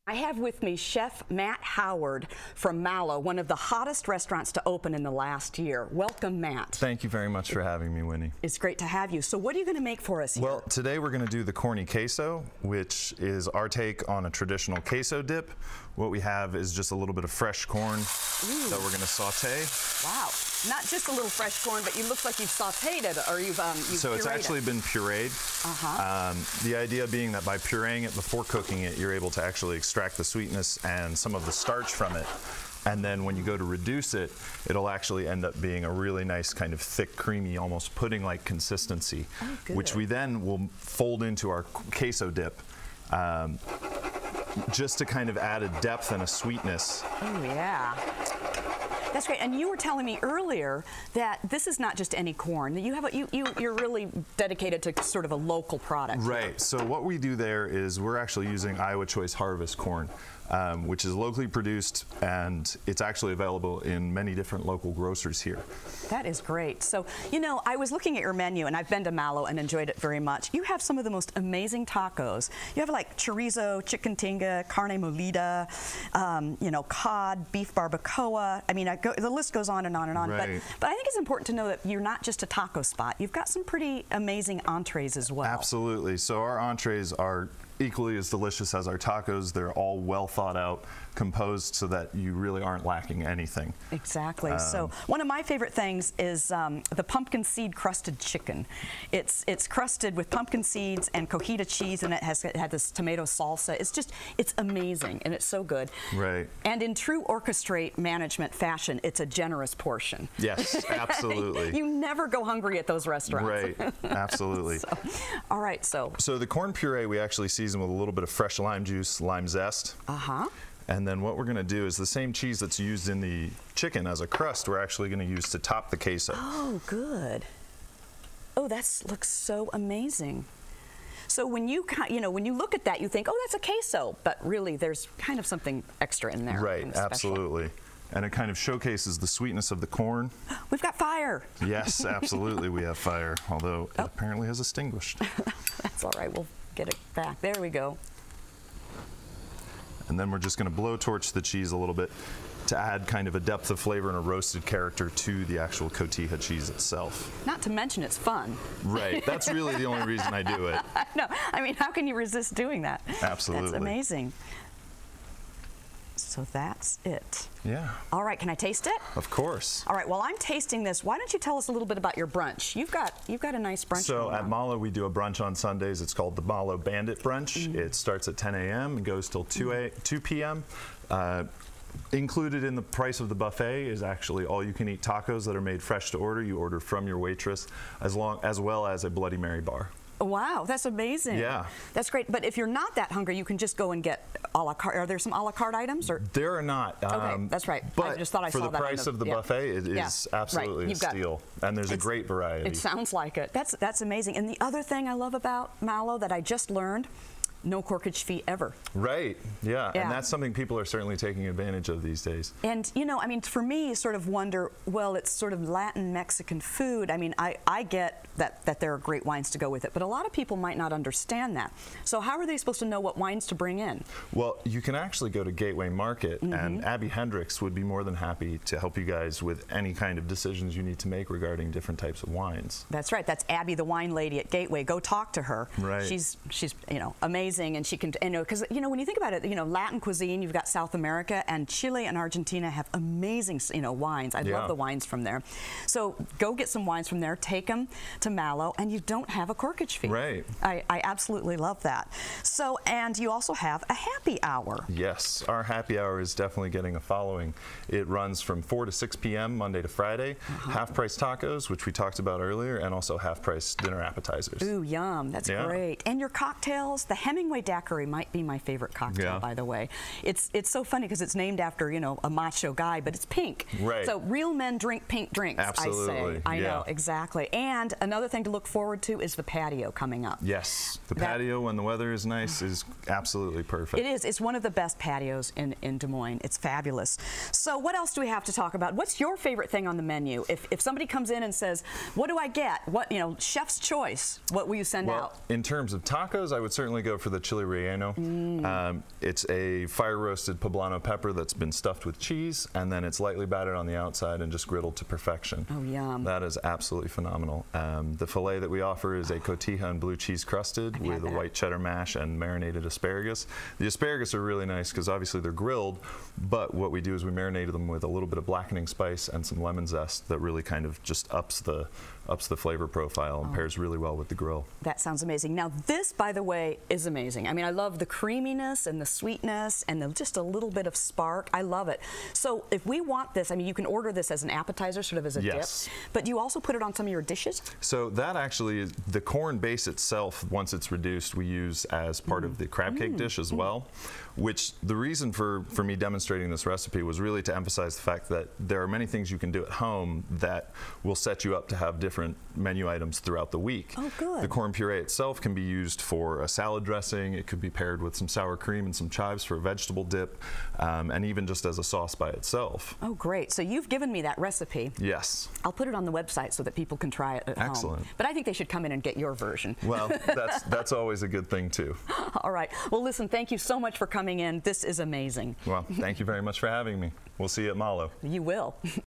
I have with me Chef Matt Howard from Malo, one of the hottest restaurants to open in the last year. Welcome, Matt. Thank you very much for having me, Winnie. It's great to have you. So what are you going to make for us here? Well, today we're going to do the corny queso, which is our take on a traditional queso dip. What we have is just a little bit of fresh corn that we're going to saute. Wow. Not just a little fresh corn, but you look like you've sauteed it, or you've So it's actually been pureed. The idea being that by pureeing it before cooking it, you're able to actually extract the sweetness and some of the starch from it. And then when you go to reduce it, it'll actually end up being a really nice kind of thick, creamy, almost pudding-like consistency, which we then will fold into our queso dip. Just to kind of add a depth and a sweetness. Oh, yeah. That's great. And you were telling me earlier that this is not just any corn. You have you're really dedicated to sort of a local product. Right. So what we do there is we're actually using Iowa Choice Harvest corn, which is locally produced, and it's actually available in many different local grocers here. That is great. So, you know, I was looking at your menu, and I've been to Malo and enjoyed it very much. You have some of the most amazing tacos. You have like chorizo, chicken tinga, carne molida, you know, cod, beef barbacoa. I mean, the list goes on and on and on. Right. But I think it's important to know that you're not just a taco spot. You've got some pretty amazing entrees as well. Absolutely. So our entrees are equally as delicious as our tacos. They're all well thought out, composed so that you really aren't lacking anything. Exactly. So one of my favorite things is the pumpkin seed crusted chicken. It's crusted with pumpkin seeds and cojita cheese, and it had this tomato salsa. It's amazing, and it's so good. Right. And in true orchestrate management fashion, it's a generous portion. Yes, absolutely. You never go hungry at those restaurants. Right. Absolutely. All right. So the corn puree we actually season with a little bit of fresh lime juice, lime zest. And then what we're going to do is the same cheese that's used in the chicken as a crust, we're actually going to use to top the queso. Oh, good. Oh, that looks so amazing. So when you look at that, you think, oh, that's a queso, but really there's kind of something extra in there. Right, absolutely. And it kind of showcases the sweetness of the corn. We've got fire. Yes, absolutely, we have fire, although it apparently has extinguished. That's all right, we'll get it back. There we go. And then we're just going to blowtorch the cheese a little bit to add kind of a depth of flavor and a roasted character to the actual cotija cheese itself. Not to mention it's fun. Right, that's really the only reason I do it. No, I mean, how can you resist doing that? Absolutely. That's amazing. So that's it. Yeah. All right, can I taste it? Of course. All right, while I'm tasting this, why don't you tell us a little bit about your brunch? You've got a nice brunch. So at Malo, we do a brunch on Sundays. It's called the Malo Bandit Brunch. It starts at 10 a.m. and goes till 2 p.m. Included in the price of the buffet is actually all-you-can-eat tacos that are made fresh to order. You order from your waitress, as well as a Bloody Mary bar. Wow, that's amazing. Yeah. That's great. But if you're not that hungry, you can just go and get a la carte. Are there some a la carte items? Or? There are not. Okay, that's right. But I just thought I saw that. For the price of the buffet, it is absolutely a steal. And there's a great variety. It sounds like it. That's amazing. And the other thing I love about Malo that I just learned, no corkage fee ever. Right, yeah, and that's something people are certainly taking advantage of these days. And, you know, I mean, for me, sort of wonder, well, it's sort of Latin Mexican food. I mean, I get that there are great wines to go with it, but a lot of people might not understand that. So how are they supposed to know what wines to bring in? Well, you can actually go to Gateway Market, and Abby Hendricks would be more than happy to help you guys with any kind of decisions you need to make regarding different types of wines. That's right. That's Abby, the wine lady at Gateway. Go talk to her. Right. She's you know, amazing. And she can, you know, because, you know, when you think about it, you know, Latin cuisine, you've got South America, and Chile and Argentina have amazing, you know, wines. I love the wines from there. So go get some wines from there, take them to Malo, and you don't have a corkage fee. Right. I absolutely love that. So, and you also have a happy hour. Yes, our happy hour is definitely getting a following. It runs from 4 to 6 p.m. Monday to Friday. Half-price tacos, which we talked about earlier, and also half-price dinner appetizers. Ooh, yum. That's great. And your cocktails, the Hemingway Daiquiri might be my favorite cocktail, by the way. It's so funny because it's named after, you know, a macho guy, but it's pink. Right. So real men drink pink drinks, absolutely. I say. I know, exactly. And another thing to look forward to is the patio coming up. Yes, the patio when the weather is nice is absolutely perfect. It is. It's one of the best patios in Des Moines. It's fabulous. So what else do we have to talk about? What's your favorite thing on the menu? If somebody comes in and says, what do I get? What, you know, chef's choice, what will you send out? In terms of tacos, I would certainly go for for the chili relleno. It's a fire-roasted poblano pepper that's been stuffed with cheese, and then it's lightly battered on the outside and just griddled to perfection. Oh, yum. That is absolutely phenomenal. The filet that we offer is a cotija and blue cheese crusted with a white cheddar mash and marinated asparagus. The asparagus are really nice because obviously they're grilled, but what we do is we marinate them with a little bit of blackening spice and some lemon zest that really kind of just ups the flavor profile and pairs really well with the grill. That sounds amazing. Now this, by the way, is amazing. I mean, I love the creaminess and the sweetness and just a little bit of spark. I love it. So if we want this, I mean, you can order this as an appetizer, sort of as a dip, but do you also put it on some of your dishes? So that actually is the corn base itself. Once it's reduced, we use as part of the crab cake dish as well, which the reason for me demonstrating this recipe was really to emphasize the fact that there are many things you can do at home that will set you up to have different menu items throughout the week. Oh, good. The corn puree itself can be used for a salad dressing. It could be paired with some sour cream and some chives for a vegetable dip, and even just as a sauce by itself. Oh, great. So you've given me that recipe. Yes. I'll put it on the website so that people can try it at home. Excellent. But I think they should come in and get your version. Well, that's always a good thing, too. All right. Well, listen, thank you so much for coming in. This is amazing. Well, thank you very much for having me. We'll see you at Malo. You will.